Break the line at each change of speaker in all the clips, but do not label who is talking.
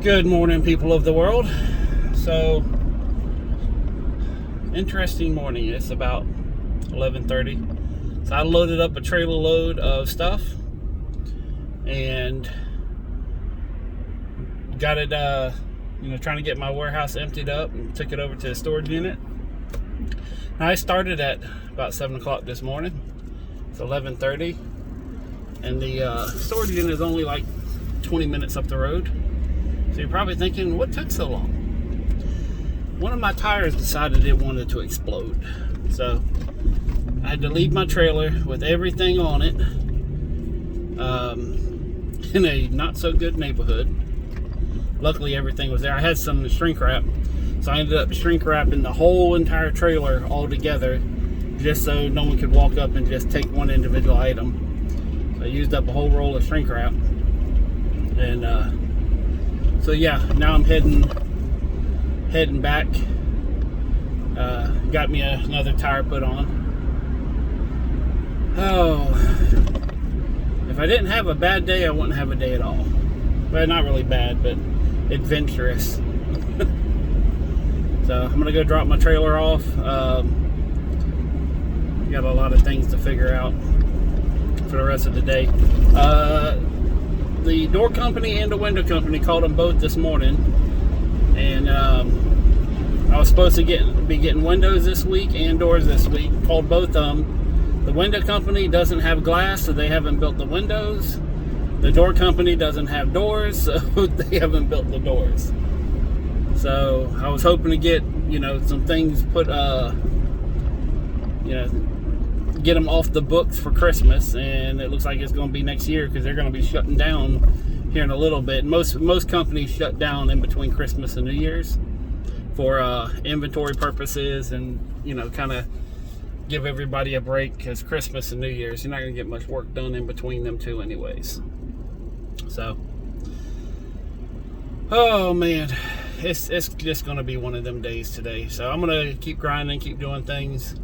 Good morning, people of the world. So, interesting morning. It's about 11:30. So I loaded up a trailer load of stuff and got it, trying to get my warehouse emptied up and took it over to the storage unit. Now, I started at about 7 o'clock this morning. It's 11:30, and the storage unit is only like 20 minutes up the road. So you're probably thinking, what took so long? One of my tires decided it wanted to explode. So I had to leave my trailer with everything on it in a not so good neighborhood. Luckily everything was there. I had some shrink wrap, so I ended up shrink wrapping the whole entire trailer all together just so no one could walk up and just take one individual item. So I used up a whole roll of shrink wrap. And so yeah, now I'm heading back. Got me another tire put on. Oh, if I didn't have a bad day, I wouldn't have a day at all. Well, not really bad, but adventurous. So I'm gonna go drop my trailer off. Got a lot of things to figure out for the rest of the day. The door company and the window company called them both this morning, and I was supposed to be getting windows this week and doors this week. Called both of them. The window company doesn't have glass, so they haven't built the windows. The door company doesn't have doors, so they haven't built the doors. So I was hoping to get some things put get them off the books for Christmas, and it looks like it's going to be next year because they're going to be shutting down here in a little bit. Most companies shut down in between Christmas and New Year's for inventory purposes, and kind of give everybody a break, because Christmas and New Year's, you're not going to get much work done in between them two anyways. So, oh man, it's just going to be one of them days today. So I'm going to keep grinding, keep doing things.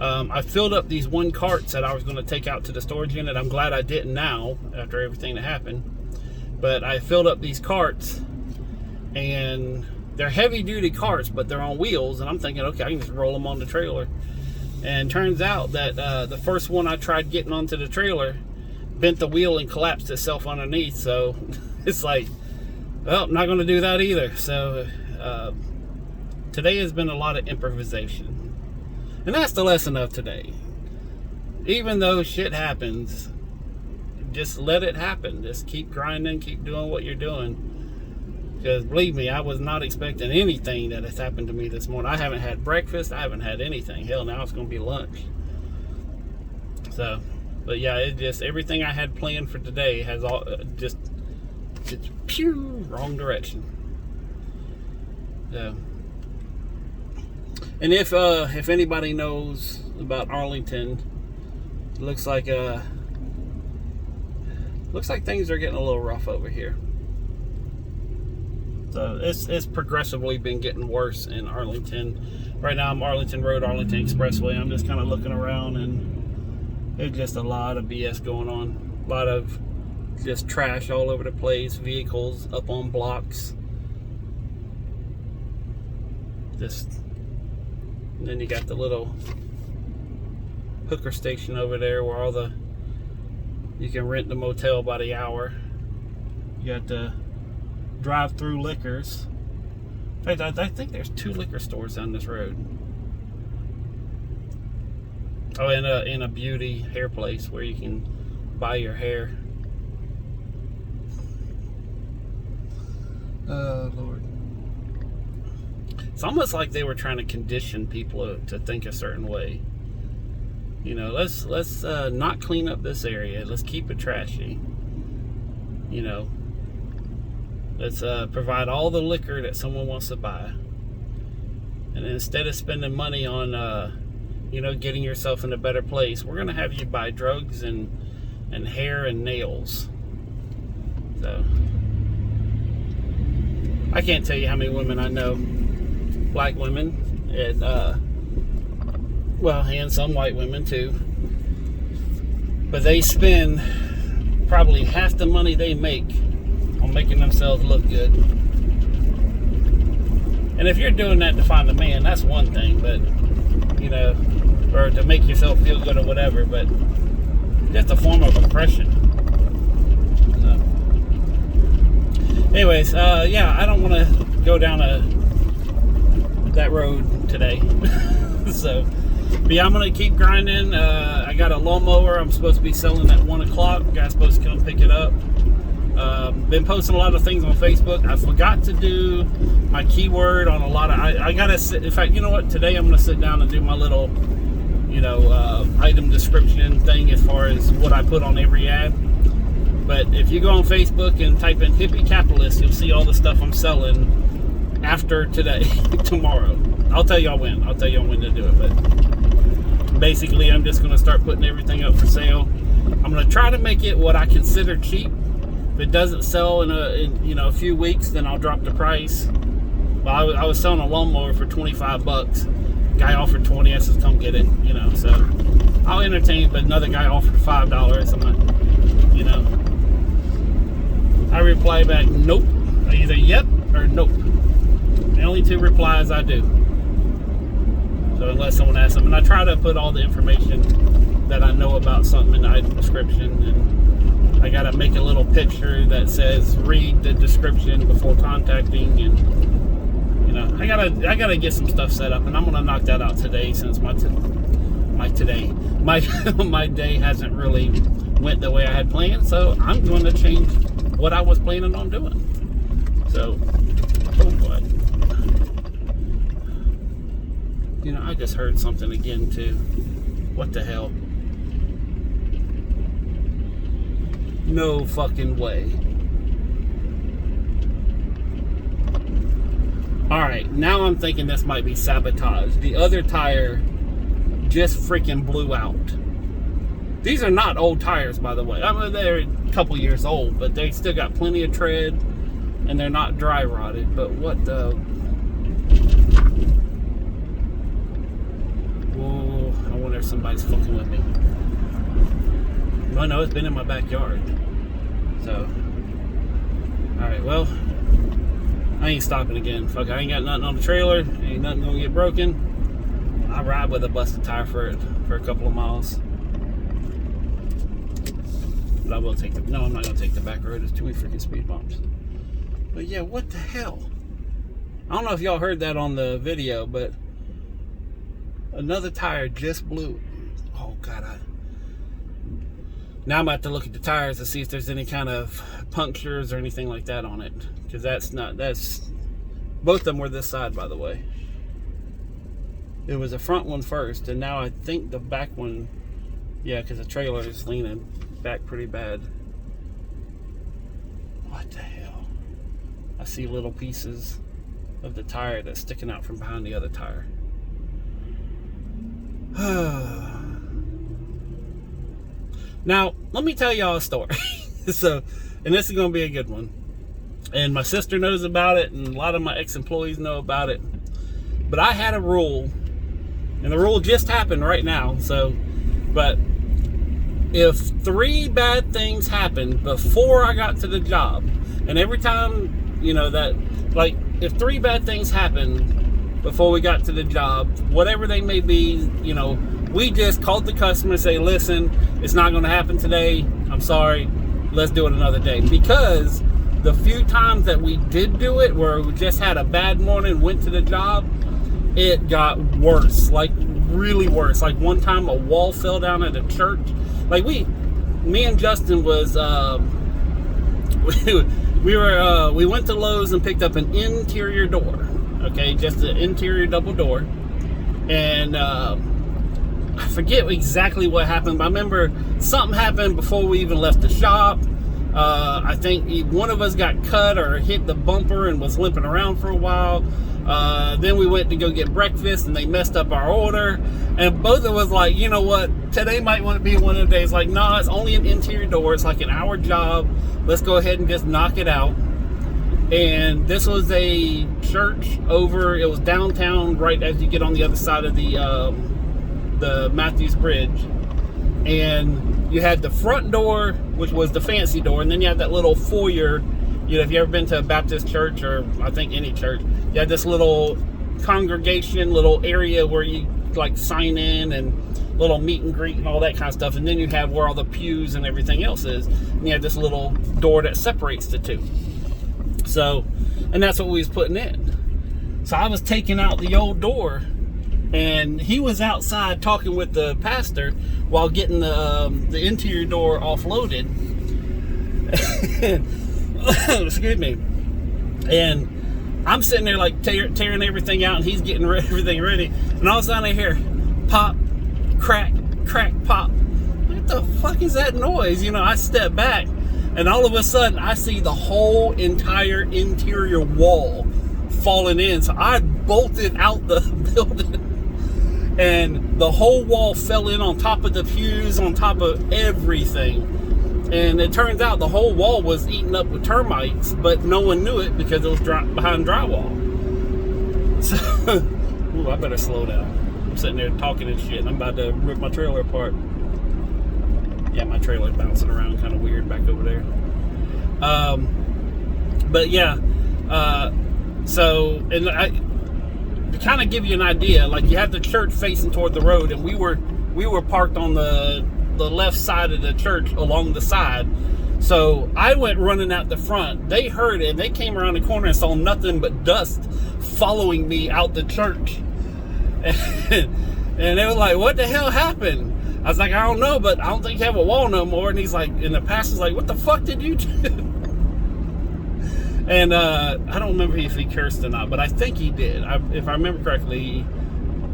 I filled up these 1 carts that I was going to take out to the storage unit. I'm glad I didn't now, after everything that happened. But I filled up these carts, and they're heavy duty carts, but they're on wheels. And I'm thinking, okay, I can just roll them on the trailer. And turns out that the first one I tried getting onto the trailer bent the wheel and collapsed itself underneath. So it's like, well, I'm not going to do that either. So today has been a lot of improvisation. And that's the lesson of today. Even though shit happens, just let it happen. Just keep grinding, keep doing what you're doing. Because believe me, I was not expecting anything that has happened to me this morning. I haven't had breakfast. I haven't had anything. Hell, now it's going to be lunch. So, but yeah, it just, everything I had planned for today has all just wrong direction. So. And if anybody knows about Arlington, it looks like things are getting a little rough over here. So it's progressively been getting worse in Arlington. Right now I'm Arlington Road, Arlington Expressway. I'm just kind of looking around, and there's just a lot of BS going on. A lot of just trash all over the place, vehicles up on blocks. And then you got the little hooker station over there where you can rent the motel by the hour. You got the drive-through liquors. In fact, I think there's 2 liquor stores down this road. Oh, and a beauty hair place where you can buy your hair. Oh, Lord. It's almost like they were trying to condition people to think a certain way. Let's not clean up this area. Let's keep it trashy. Let's provide all the liquor that someone wants to buy. And instead of spending money on, getting yourself in a better place, we're going to have you buy drugs and hair and nails. So, I can't tell you how many women I know, black women, and and some white women too, but they spend probably half the money they make on making themselves look good. And if you're doing that to find a man, that's one thing, but, you know, or to make yourself feel good or whatever, but just a form of oppression. So, anyways, yeah, I don't want to go down that road today. So, but yeah, I'm going to keep grinding. I got a lawnmower I'm supposed to be selling at 1 o'clock. Guy's supposed to come pick it up. Been posting a lot of things on Facebook. I forgot to do my keyword on a lot of... I got to sit... In fact, you know what? Today I'm going to sit down and do my little, you know, item description thing as far as what I put on every ad. But if you go on Facebook and type in hippie capitalist, you'll see all the stuff I'm selling after today, tomorrow. I'll tell y'all when. I'll tell y'all when to do it. But basically, I'm just going to start putting everything up for sale. I'm going to try to make it what I consider cheap. If it doesn't sell in a few weeks, then I'll drop the price. Well, I was selling a lawnmower for $25. Guy offered $20. I said, come get it. You know, so I'll entertain. But another guy offered $5. I'm like, you know, I reply back, nope. Either yep or nope. The only two replies I do. So unless someone asks them, and I try to put all the information that I know about something in the item description, and I gotta make a little picture that says read the description before contacting, and you know, I gotta get some stuff set up, and I'm gonna knock that out today since my day hasn't really went the way I had planned. So I'm going to change what I was planning on doing. So, oh boy. You know, I just heard something again too. What the hell? No fucking way. Alright, now I'm thinking this might be sabotage. The other tire just freaking blew out. These are not old tires, by the way. I mean, they're a couple years old, but they still got plenty of tread, and they're not dry rotted. But what the... Whoa, I wonder if somebody's fucking with me. Oh no, it's been in my backyard. So, alright, well, I ain't stopping again. Fuck, I ain't got nothing on the trailer. Ain't nothing gonna get broken. I ride with a busted tire for a couple of miles. But I will take the... No, I'm not gonna take the back road. There's too many freaking speed bumps. But yeah, what the hell? I don't know if y'all heard that on the video, but another tire just blew. Oh God, now I'm about to look at the tires to see if there's any kind of punctures or anything like that on it, because that's both of them were this side, by the way. It was the front one first, and now I think the back one, yeah, because the trailer is leaning back pretty bad. What the hell? I see little pieces of the tire that's sticking out from behind the other tire. Now, let me tell y'all a story. So, and this is going to be a good one. And my sister knows about it, and a lot of my ex-employees know about it. But I had a rule, and the rule just happened right now. So, but if 3 bad things happened before I got to the job, and every time, you know, that, like, if 3 bad things happened before we got to the job, whatever they may be, you know, we just called the customer and say, listen, it's not going to happen today. I'm sorry. Let's do it another day. Because the few times that we did do it, where we just had a bad morning, went to the job, it got worse, like really worse. Like one time a wall fell down at a church. Like me and Justin was, we went to Lowe's and picked up an interior door. Okay, just an interior double door. And I forget exactly what happened, but I remember something happened before we even left the shop. I think one of us got cut or hit the bumper and was limping around for a while. Then we went to go get breakfast and they messed up our order. And both of us like, you know what, today might want to be one of the days. Like, nah, it's only an interior door. It's like an hour job. Let's go ahead and just knock it out. And this was a church over, it was downtown right as you get on the other side of the Matthews Bridge. And you had the front door, which was the fancy door, and then you had that little foyer if you ever been to a Baptist church, or I think any church, you have this little congregation, little area where you like sign in and little meet and greet and all that kind of stuff. And then you have where all the pews and everything else is. And you have this little door that separates the two. So, and that's what we was putting in. So I was taking out the old door, and he was outside talking with the pastor while getting the interior door offloaded. Excuse me. And I'm sitting there like tearing everything out, and he's getting everything ready. And all of a sudden I hear pop, crack, crack, pop. What the fuck is that noise? I step back, and all of a sudden I see the whole entire interior wall falling in. So I bolted out the building, and the whole wall fell in on top of the pews, on top of everything. And it turns out the whole wall was eaten up with termites, but no one knew it because it was behind drywall. So, ooh, I better slow down. I'm sitting there talking and shit, and I'm about to rip my trailer apart. Yeah, my trailer's bouncing around kind of weird back over there. But yeah, so, and to kind of give you an idea, like you have the church facing toward the road, and we were parked on the left side of the church along the side. So I went running out the front. They heard it, and they came around the corner and saw nothing but dust following me out the church. And they were like, what the hell happened? I was like, I don't know, but I don't think you have a wall no more. And he's like, and the pastor's like, what the fuck did you do? And I don't remember if he cursed or not, but I think he did. If I remember correctly,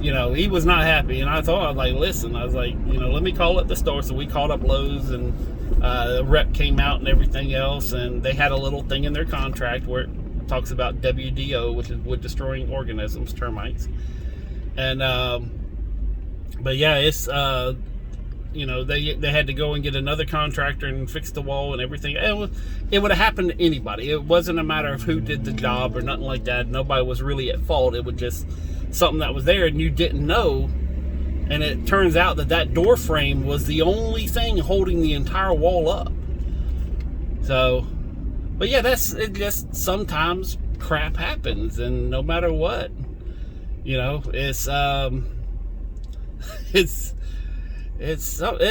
he was not happy. And I was like, listen, I was like, let me call up the store. So we called up Lowe's, and the rep came out and everything else. And they had a little thing in their contract where it talks about WDO, which is wood destroying organisms, termites. And, but yeah, it's, they had to go and get another contractor and fix the wall and everything. It would have happened to anybody. It wasn't a matter of who did the job or nothing like that. Nobody was really at fault. It was just something that was there and you didn't know. And it turns out that door frame was the only thing holding the entire wall up. So, but yeah, it just sometimes crap happens, and no matter what, it's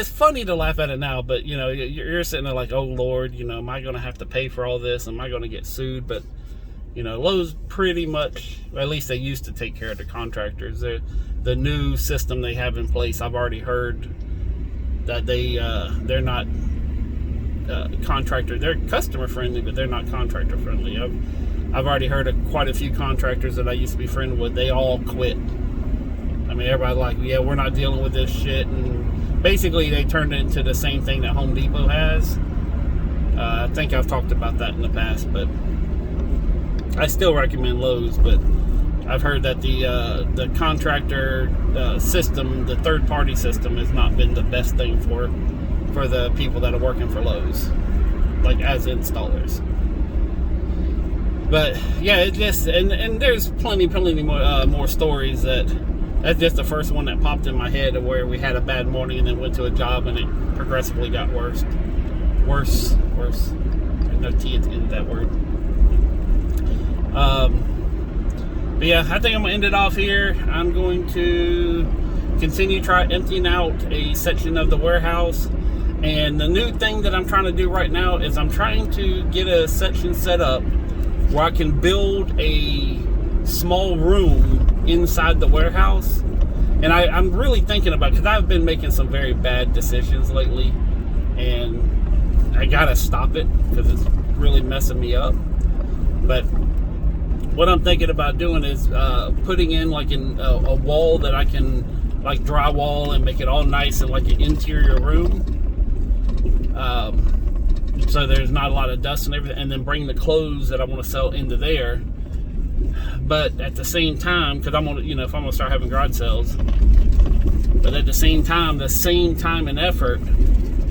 funny to laugh at it now, but you're sitting there like, oh Lord, am I going to have to pay for all this? Am I going to get sued? But Lowe's pretty much, or at least they used to take care of the contractors. The new system they have in place, I've already heard that they're not contractor. They're customer friendly, but they're not contractor friendly. I've already heard of quite a few contractors that I used to be friends with. They all quit. I mean, everybody's like, yeah, we're not dealing with this shit, and basically they turned it into the same thing that Home Depot has. I think I've talked about that in the past, but I still recommend Lowe's. But I've heard that the contractor system, the third-party system, has not been the best thing for the people that are working for Lowe's, like as installers. But yeah, it just and there's plenty more stories. That's just the first one that popped in my head of where we had a bad morning and then went to a job and it progressively got worse. There's no T at the end of that word. But yeah, I think I'm gonna end it off here. I'm going to continue emptying out a section of the warehouse. And the new thing that I'm trying to do right now is I'm trying to get a section set up where I can build a small room inside the warehouse. And I'm really thinking about, because I've been making some very bad decisions lately, and I gotta stop it because it's really messing me up. But what I'm thinking about doing is putting in like a wall that I can like drywall and make it all nice and like an interior room. So there's not a lot of dust and everything, and then bring the clothes that I want to sell into there. But at the same time, because I'm gonna, if I'm gonna start having garage sales, but at the same time and effort,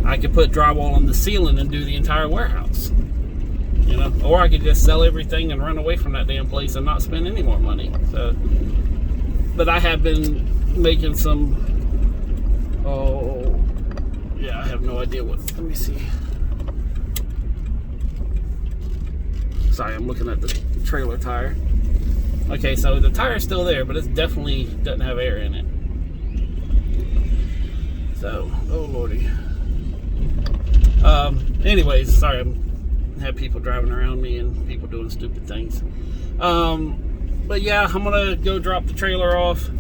I could put drywall on the ceiling and do the entire warehouse. Or I could just sell everything and run away from that damn place and not spend any more money. So, but I have been making some. Oh, yeah, I have no idea what. Let me see. Sorry, I'm looking at the trailer tire. Okay, so the tire's still there, but it definitely doesn't have air in it. So, oh lordy. Anyways, sorry, I have people driving around me and people doing stupid things. But yeah, I'm gonna go drop the trailer off.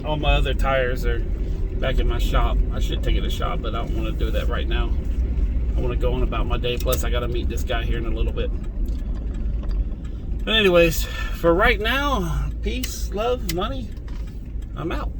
All my other tires are back in my shop. I should take it to shop, but I don't want to do that right now. I want to go on about my day. Plus, I got to meet this guy here in a little bit. But anyways, for right now, peace, love, money. I'm out.